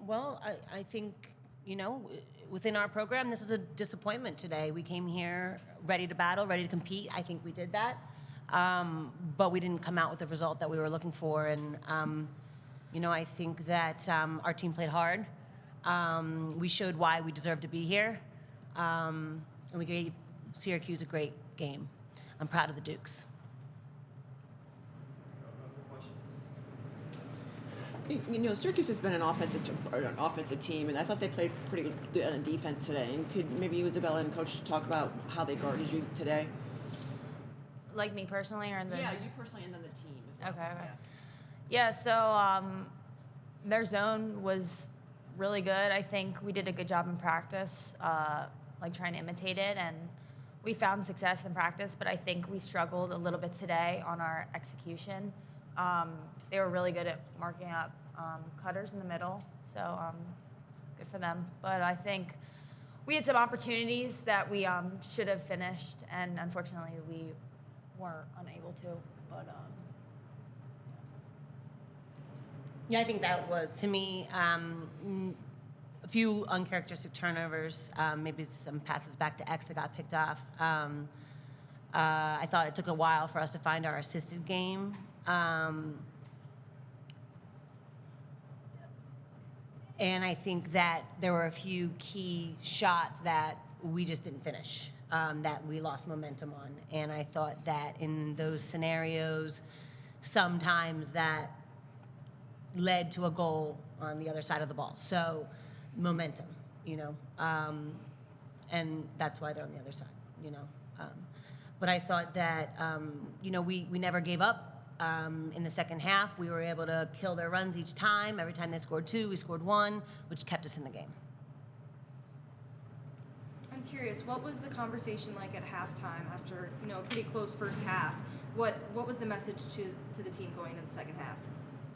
Well, I think, within our program, this was a disappointment today. We came here ready to battle, ready to compete. I think we did that. But we didn't come out with the result that we were looking for. And, I think that our team played hard. We showed why we deserve to be here. And we gave Syracuse a great game. I'm proud of the Dukes. Syracuse has been an offensive team, and I thought they played pretty good on defense today. And could maybe you, Isabella, and Coach talk about how they guarded you today? Like me personally, or Yeah, you personally, and then the team as well. Okay. Yeah. So their zone was really good. I think we did a good job in practice, trying to imitate it, and we found success in practice. But I think we struggled a little bit today on our execution. They were really good at marking up cutters in the middle, so good for them. But I think we had some opportunities that we should have finished, and unfortunately we were unable to. But Yeah, I think that was, to me, a few uncharacteristic turnovers, maybe some passes back to X that got picked off. I thought it took a while for us to find our assisted game. And I think that there were a few key shots that we just didn't finish, that we lost momentum on. And I thought that in those scenarios, sometimes that led to a goal on the other side of the ball. So momentum, and that's why they're on the other side, But I thought that, we never gave up. In the second half, we were able to kill their runs each time. Every time they scored 2, we scored 1, which kept us in the game. I'm curious, what was the conversation like at halftime after, a pretty close first half? What was the message to the team going into the second half?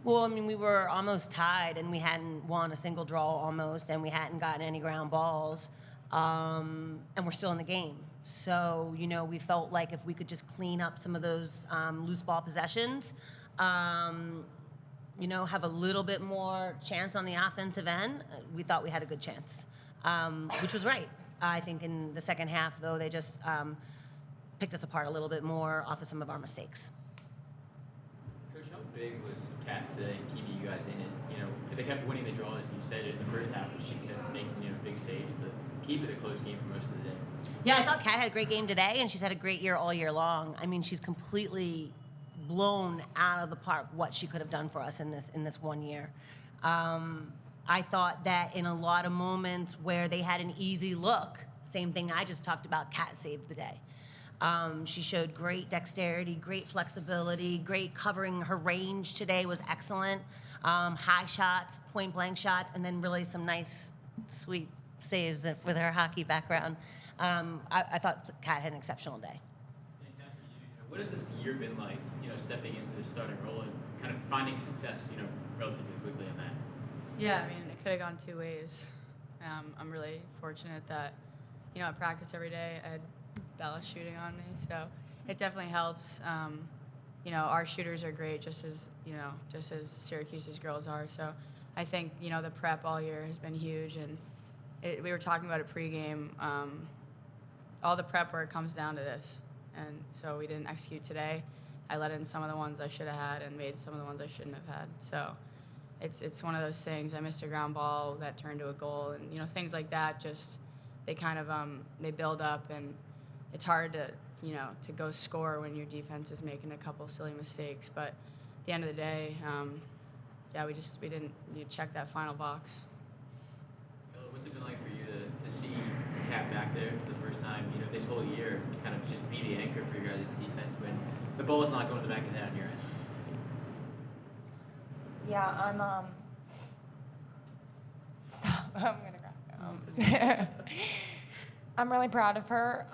Well, we were almost tied, and we hadn't won a single draw almost, and we hadn't gotten any ground balls, and we're still in the game. So, we felt like if we could just clean up some of those loose ball possessions, have a little bit more chance on the offensive end, we thought we had a good chance, which was right. I think in the second half, though, they just picked us apart a little bit more off of some of our mistakes. Coach, how big was Kat today keeping you guys in it? If they kept winning the draws, you said it in the first half, but she kept making big saves to keep it a close game for most of the day. Yeah, I thought Kat had a great game today, and she's had a great year all year long. She's completely blown out of the park what she could have done for us in this 1 year. I thought that in a lot of moments where they had an easy look, same thing I just talked about, Kat saved the day. She showed great dexterity, great flexibility, great covering. Her range today was excellent. High shots, point blank shots, and then really some nice, sweet saves with her hockey background. I thought Kat had an exceptional day. Fantastic. What has this year been like, stepping into the starting role and kind of finding success, relatively quickly in that? Yeah, it could have gone 2 ways. I'm really fortunate that, at practice every day, I had Bella shooting on me, so it definitely helps. Our shooters are great, just as Syracuse's girls are. So I think, the prep all year has been huge, and we were talking about it pregame. All the prep work comes down to this, and so we didn't execute today. I let in some of the ones I should have had and made some of the ones I shouldn't have had. So it's one of those things. I missed a ground ball that turned to a goal, and things like that. Just they kind of they build up, and it's hard to go score when your defense is making a couple silly mistakes. But at the end of the day, we didn't check that final box. What's it been like for you to see Kat back there for the first time, this whole year, kind of just be the anchor for your guys' defense when the ball is not going to the back of the net on your end? yeah, I'm gonna cry. I'm really proud of her.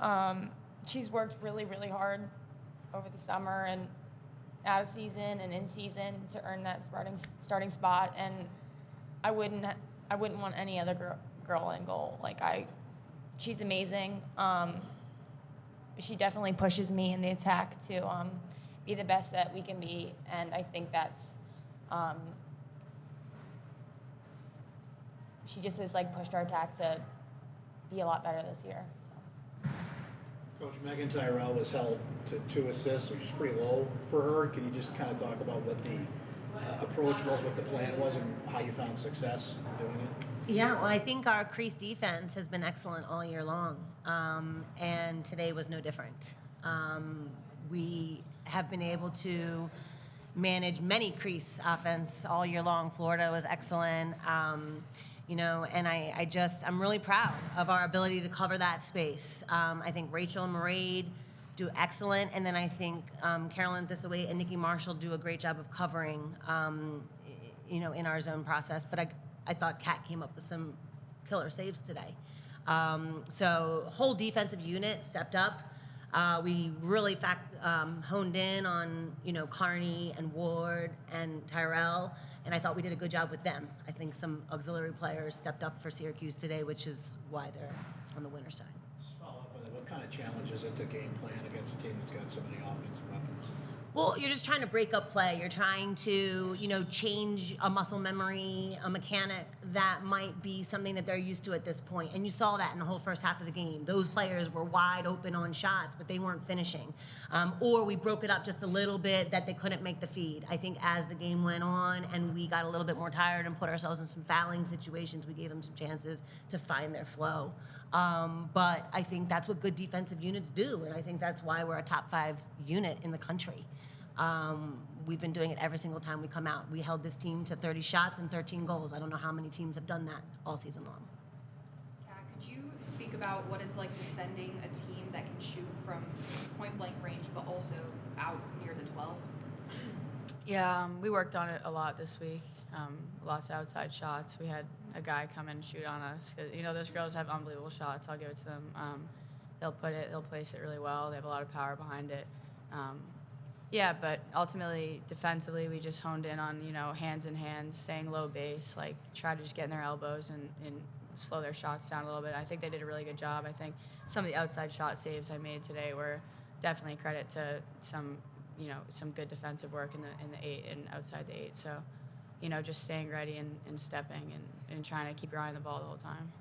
She's worked really, really hard over the summer and out of season and in season to earn that starting spot, and I wouldn't want any other girl in goal. She's amazing. She definitely pushes me in the attack to be the best that we can be, and I think that's she just has like pushed our attack to be a lot better this year. So. Coach, Megan Tyrell was held to 2 assists, which is pretty low for her. Can you just kind of talk about what the approach was, what the plan was, and how you found success doing it? Yeah, well, I think our crease defense has been excellent all year long, and today was no different. We have been able to manage many crease offense all year long. Florida was excellent, and I'm really proud of our ability to cover that space. I think Rachel and Mairead do excellent, and then I think Carolyn Thisaway and Nikki Marshall do a great job of covering, in our zone process. But I thought Kat came up with some killer saves today. So whole defensive unit stepped up. We really honed in on, Carney and Ward and Tyrell, and I thought we did a good job with them. I think some auxiliary players stepped up for Syracuse today, which is why they're on the winner's side. Just follow up on that. What kind of challenge is it to game plan against a team that's got so many offensive weapons? Well, you're just trying to break up play. You're trying to, change a muscle memory, a mechanic that might be something that they're used to at this point. And you saw that in the whole first half of the game. Those players were wide open on shots, but they weren't finishing. Or we broke it up just a little bit that they couldn't make the feed. I think as the game went on and we got a little bit more tired and put ourselves in some fouling situations, we gave them some chances to find their flow. But I think that's what good defensive units do, and I think that's why we're a top 5 unit in the country. We've been doing it every single time we come out. We held this team to 30 shots and 13 goals. I don't know how many teams have done that all season long. Kat, could you speak about what it's like defending a team that can shoot from point-blank range but also out near the 12? Yeah, we worked on it a lot this week. Lots of outside shots. We had a guy come and shoot on us. 'Cause, those girls have unbelievable shots. I'll give it to them. They'll place it really well. They have a lot of power behind it. Yeah, but ultimately, defensively, we just honed in on, hands in hands, staying low base, try to just get in their elbows and slow their shots down a little bit. I think they did a really good job. I think some of the outside shot saves I made today were definitely credit to some good defensive work in the 8 and outside the 8. So, just staying ready and stepping and trying to keep your eye on the ball the whole time.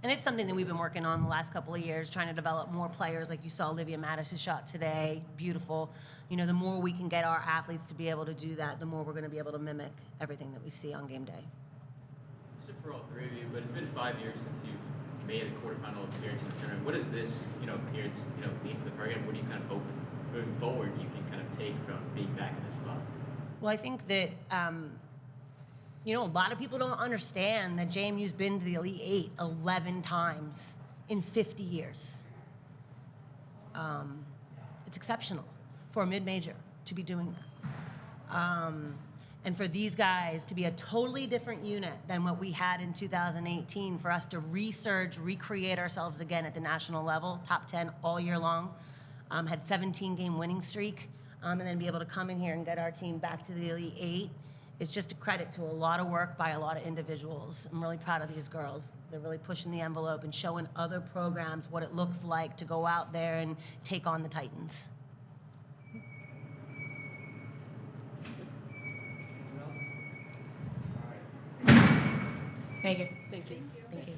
And it's something that we've been working on the last couple of years, trying to develop more players. Like you saw Olivia Mattis' shot today, beautiful. The more we can get our athletes to be able to do that, the more we're going to be able to mimic everything that we see on game day. This is for all 3 of you, but it's been 5 years since you've made a quarterfinal appearance in the tournament. What does this, appearance, mean for the program? What do you kind of hope moving forward you can kind of take from being back in this spot? Well, I think that, a lot of people don't understand that JMU's been to the Elite 8 11 times in 50 years. It's exceptional for a mid-major to be doing that. And for these guys to be a totally different unit than what we had in 2018, for us to recreate ourselves again at the national level, top 10 all year long, had 17-game winning streak, and then be able to come in here and get our team back to the Elite 8 is just a credit to a lot of work by a lot of individuals. I'm really proud of these girls. They're really pushing the envelope and showing other programs what it looks like to go out there and take on the Titans. Thank you. Thank you. Thank you.